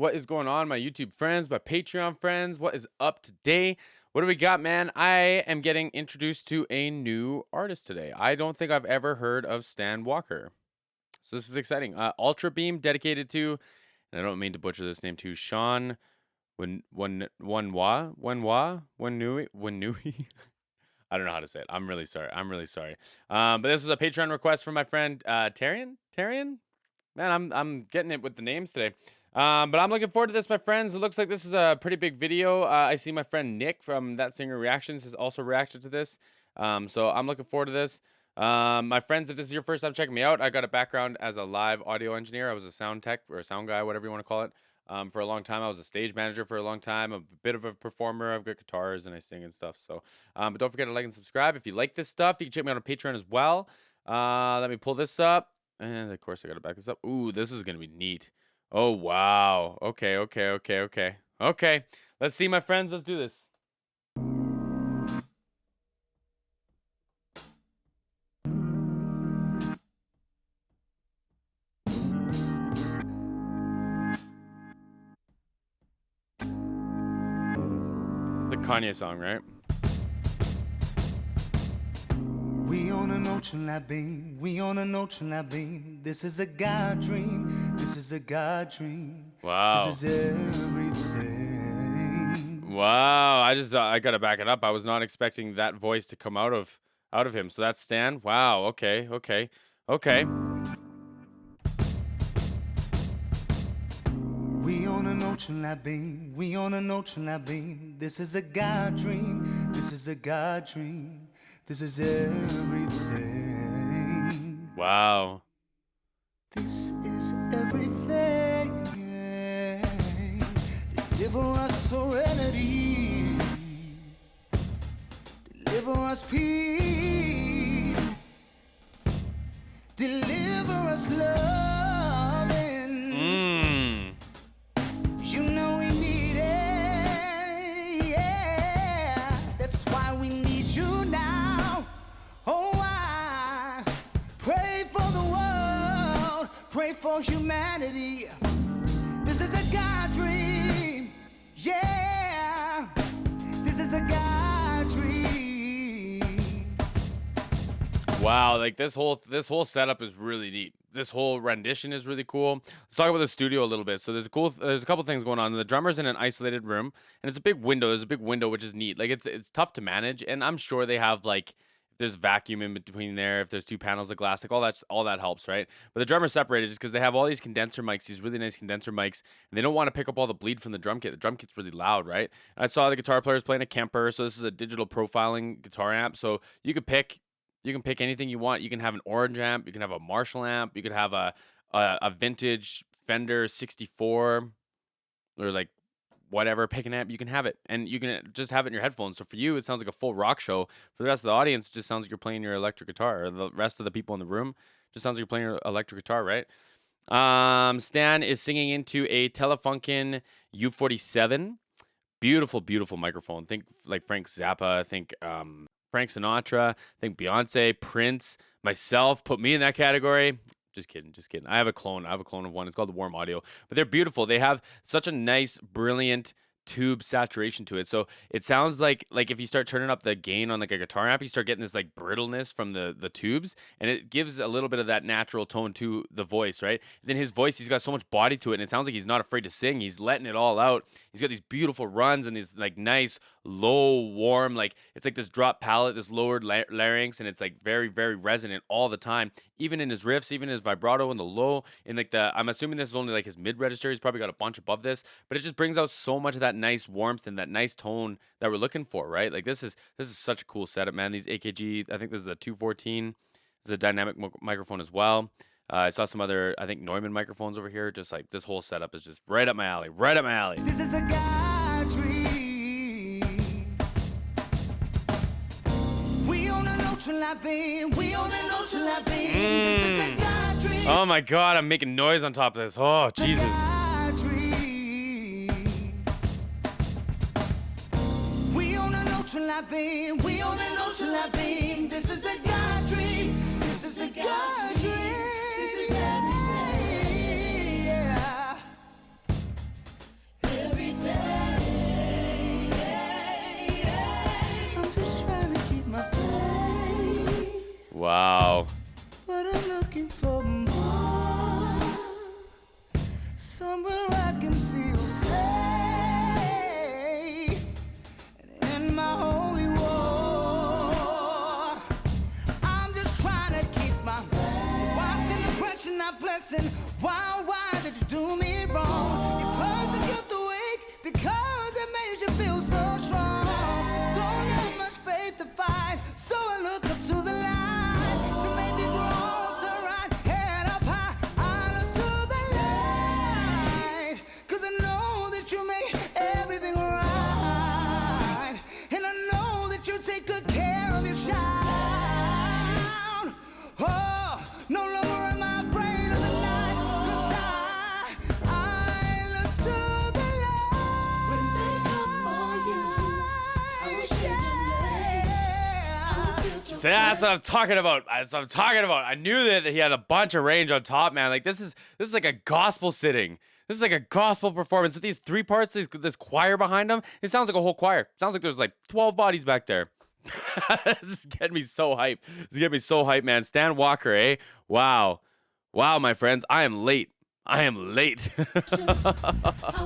What is going on, my YouTube friends, my Patreon friends? What is up today? What do we got, man? I am getting introduced to a new artist today. I don't think I've ever heard of Stan Walker. So this is exciting. Ultra Beam dedicated to, and I don't mean to butcher this name too, Sean Wanui. I don't know how to say it. I'm really sorry. But this is a Patreon request from my friend Tarian. Tarian? Man, I'm getting it with the names today. But I'm looking forward to this, my friends. It looks like this is a pretty big video. I see my friend Nick from That Singer Reactions has also reacted to this. So I'm looking forward to this. My friends, if this is your first time checking me out, I got a background as a live audio engineer. I was a sound tech or a sound guy, whatever you want to call it. For a long time, I was a stage manager for a long time. A bit of a performer. I've got guitars and I sing and stuff. So, but don't forget to like and subscribe if you like this stuff. You can check me out on Patreon as well. Let me pull this up. And of course, I got to back this up. Ooh, this is going to be neat. Oh, wow. Okay. Okay. Let's see, my friends. Let's do this. It's a Kanye song, right? We on an ultralight beam, we on an ultralight beam. This is a God dream, this is a God dream. Wow. This is everything. Wow. I gotta back it up. I was not expecting that voice to come out of him. So that's Stan. Wow. Okay. We on an ultralight beam, we on an ultralight beam. This is a God dream, this is a God dream. This is everything. Wow. This is everything. Deliver us serenity. Deliver us peace. Deliver us loving. You know we need it. Yeah. That's why we need you now. Oh, I pray for the world, pray for humanity. This is a God dream, yeah. This is a God dream. Wow, like this whole setup is really neat. This whole rendition is really cool. Let's talk about the studio a little bit. So there's a couple things going on. The drummer's in an isolated room, and it's a big window. There's a big window, which is neat. Like it's tough to manage, and I'm sure they have like if there's vacuum in between there, if there's two panels of glass, like all that helps, right? But the drummer's separated just because they have all these condenser mics, these really nice condenser mics, and they don't want to pick up all the bleed from the drum kit. The drum kit's really loud, right? And I saw the guitar players playing a Kemper, so this is a digital profiling guitar amp. So you can pick anything you want. You can have an orange amp, you can have a Marshall amp, you could have a vintage Fender 64 or like whatever, pick an amp, you can have it. And you can just have it in your headphones. So for you, it sounds like a full rock show. For the rest of the audience, it just sounds like you're playing your electric guitar. Or the rest of the people in the room, just sounds like you're playing your electric guitar, right? Stan is singing into a Telefunken U47. Beautiful, beautiful microphone. Think like Frank Zappa. Think Frank Sinatra. Think Beyonce, Prince, myself. Put me in that category. Just kidding. I have a clone of one. It's called the Warm Audio. But they're beautiful. They have such a nice, brilliant tube saturation to it. So it sounds like if you start turning up the gain on like a guitar amp, you start getting this like brittleness from the tubes, and it gives a little bit of that natural tone to the voice, right? Then his voice, he's got so much body to it, and it sounds like he's not afraid to sing. He's letting it all out. He's got these beautiful runs and these like nice low warm, like it's like this drop palate, this lowered larynx, and it's like very, very resonant all the time, even in his riffs, even his vibrato and the low, and like I'm assuming this is only like his mid register. He's probably got a bunch above this, but it just brings out so much of that nice warmth and that nice tone that we're looking for, right? Like this is such a cool setup, man. These AKG, I think this is a 214. This is a dynamic microphone as well. I saw some other, I think Neumann microphones over here. Just like this whole setup is just right up my alley. This is a God dream. We on an ultralight beam, we on an ultralight beam. This is a God dream. Oh my God, I'm making noise on top of this. Oh, Jesus. God dream. We on an ultralight beam, we on an ultralight beam. This is a God dream. This is a God dream. This is everything. Yeah. Wow. But I'm looking for more. Somewhere I can feel safe. And in my holy war, I'm just trying to keep my faith. So why send the pressure, not blessing? Why did you do me wrong? You persecute the weak because it made you feel so strong. Don't have much faith to fight, so I look up to the light to make these wrongs right. Head up high, I look to the light, 'cause I know that you make everything right, and I know that you take good care of your child. Oh, no longer am I afraid of the night, 'cause I look to the light. When they come for you, I will shake your leg. See, that's what I'm talking about. That's what I'm talking about. I knew that he had a bunch of range on top, man. Like this is like a gospel sitting. This is like a gospel performance with these 3 parts. This choir behind him. It sounds like a whole choir. It sounds like there's like 12 bodies back there. This is getting me so hyped. This is getting me so hyped, man. Stan Walker, eh? Wow, wow, my friends. I am late. I am late. I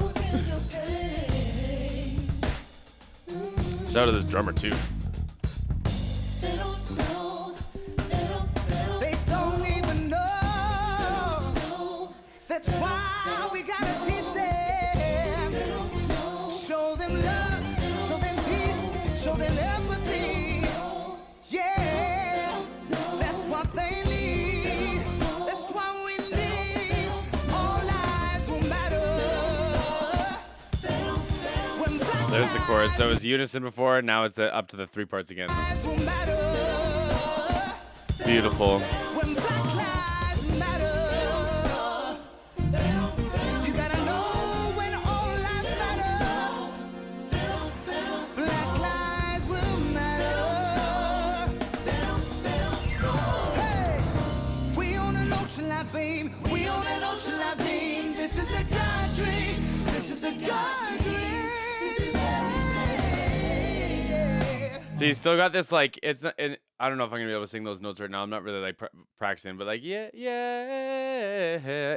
will feel your pain. Shout out to this drummer too. They don't know. They don't even know. That's why we gotta teach them. Show them love, show them peace, show them empathy. Yeah, that's what they need. That's what we need. All lives will matter. When black There's the chorus. So it was unison before. Now it's up to the 3 parts again. lives will matter. Beautiful. When black lives matter, you gotta know when all lives matter. Black lives will matter. Hey, we on an ultralight beam. We on an ultralight beam. This is a God dream. This is a God dream. See, you still got this like it's not. And I don't know if I'm gonna be able to sing those notes right now. I'm not really like practicing, but like yeah.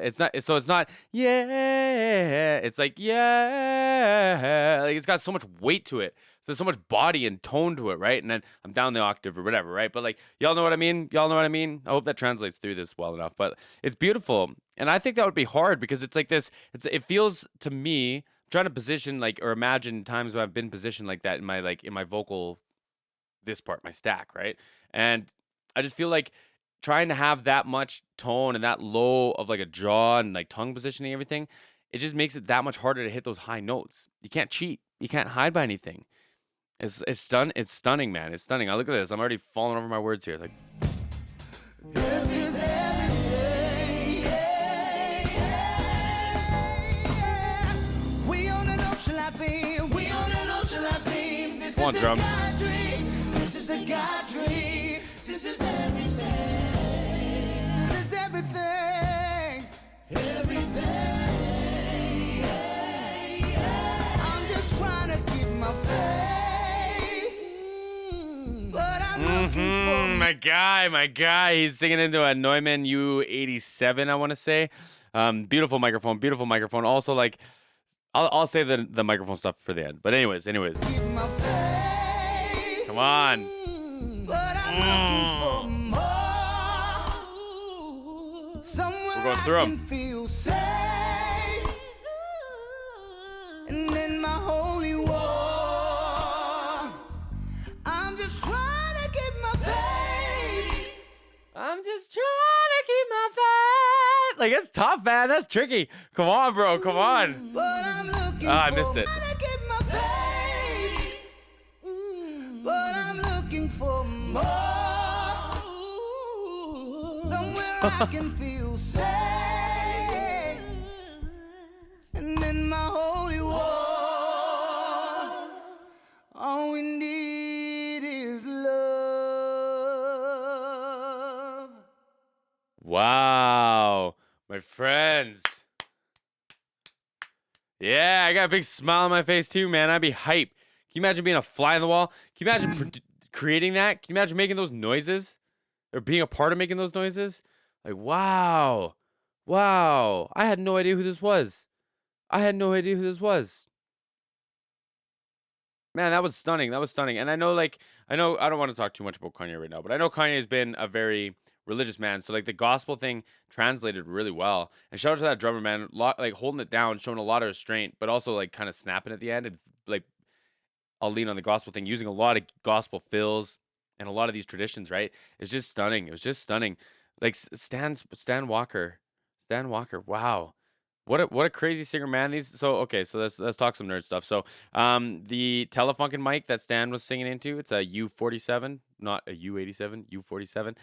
It's not. So it's not yeah. It's like yeah. Like it's got so much weight to it. So there's so much body and tone to it, right? And then I'm down the octave or whatever, right? But like y'all know what I mean. Y'all know what I mean. I hope that translates through this well enough. But it's beautiful, and I think that would be hard because it's like this. It feels to me. I'm trying to position like or imagine times when I've been positioned like that in my vocal. This part, my stack, right? And I just feel like trying to have that much tone and that low of like a jaw and like tongue positioning and everything, it just makes it that much harder to hit those high notes. You can't cheat. You can't hide by anything. It's stunning, man. It's stunning. I look at this. I'm already falling over my words here. Like This is everything. We on an ultralight beam. We on an ultralight beam. This Come on, is drums. a God dream. This is a God dream. This is everything. This is everything. Everything. I'm just trying to keep my faith. But I'm looking for my guy. He's singing into a Neumann U87, I want to say. Beautiful microphone. Also, like, I'll save the microphone stuff for the end. But anyways, keep my faith. come on. But I'm looking for more. Somewhere We're going through I 'em. can feel safe. And in my holy war, I'm just trying to keep my faith. I'm just trying to keep my faith. Like, it's tough, man. That's tricky. Come on, bro. Come on. But I'm looking I missed it. trying to keep my faith. But I'm looking for more. Somewhere I can feel safe. And in my holy war, all we need is love. Wow. My friends. Yeah, I got a big smile on my face too, man. I'd be hype. Can you imagine being a fly on the wall? Can you imagine creating that? Can you imagine making those noises? or being a part of making those noises. Like, wow. Wow. I had no idea who this was. I had no idea who this was. Man, that was stunning. That was stunning. And I know, like, I know I don't want to talk too much about Kanye right now, but I know Kanye has been a very religious man. So, like, the gospel thing translated really well. And shout out to that drummer, man. Like, holding it down, showing a lot of restraint, but also, like, kind of snapping at the end. And, like, I'll lean on the gospel thing, using a lot of gospel fills and a lot of these traditions, right? It's just stunning. It was just stunning. Like, Stan Walker. Stan Walker. Wow. What a crazy singer, man. So let's talk some nerd stuff. So the Telefunken mic that Stan was singing into, it's a U47, not a U87, U47.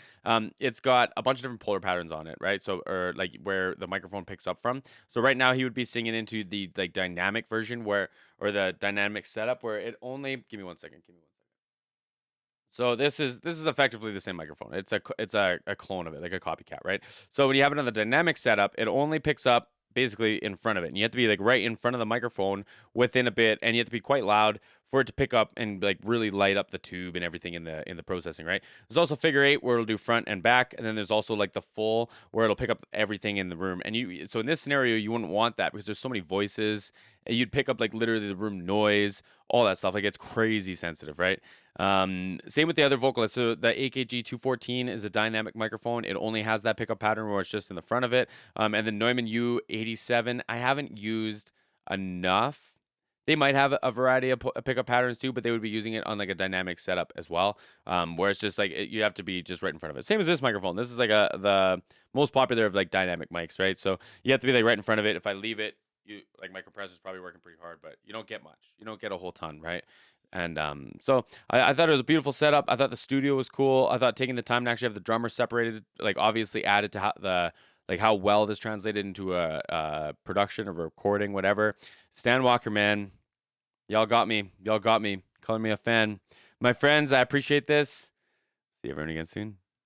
It's got a bunch of different polar patterns on it, right? So or like where the microphone picks up from. So right now he would be singing into the like dynamic version or the dynamic setup where it only give me one second. So this is effectively the same microphone. It's a clone of it, like a copycat, right? So when you have it on the dynamic setup, it only picks up basically in front of it. And you have to be like right in front of the microphone within a bit, and you have to be quite loud for it to pick up and like really light up the tube and everything in the processing, right? There's also figure eight where it'll do front and back, and then there's also like the full where it'll pick up everything in the room. And so in this scenario, you wouldn't want that because there's so many voices. And you'd pick up like literally the room noise, all that stuff. Like it's crazy sensitive, right? Same with the other vocalists. So the AKG 214 is a dynamic microphone. It only has that pickup pattern where it's just in the front of it. And the Neumann U87, I haven't used enough. They might have a variety of pickup patterns too, but they would be using it on like a dynamic setup as well, where it's just like you have to be just right in front of it. Same as this microphone. This is like the most popular of like dynamic mics, right? So you have to be like right in front of it. If I leave it, like my compressor's probably working pretty hard, but you don't get much. You don't get a whole ton, right? And so I thought it was a beautiful setup. I thought the studio was cool. I thought taking the time to actually have the drummer separated, like obviously added to how well this translated into a production or recording, whatever. Stan Walker, man, y'all got me. Y'all got me. Calling me a fan. My friends, I appreciate this. See everyone again soon.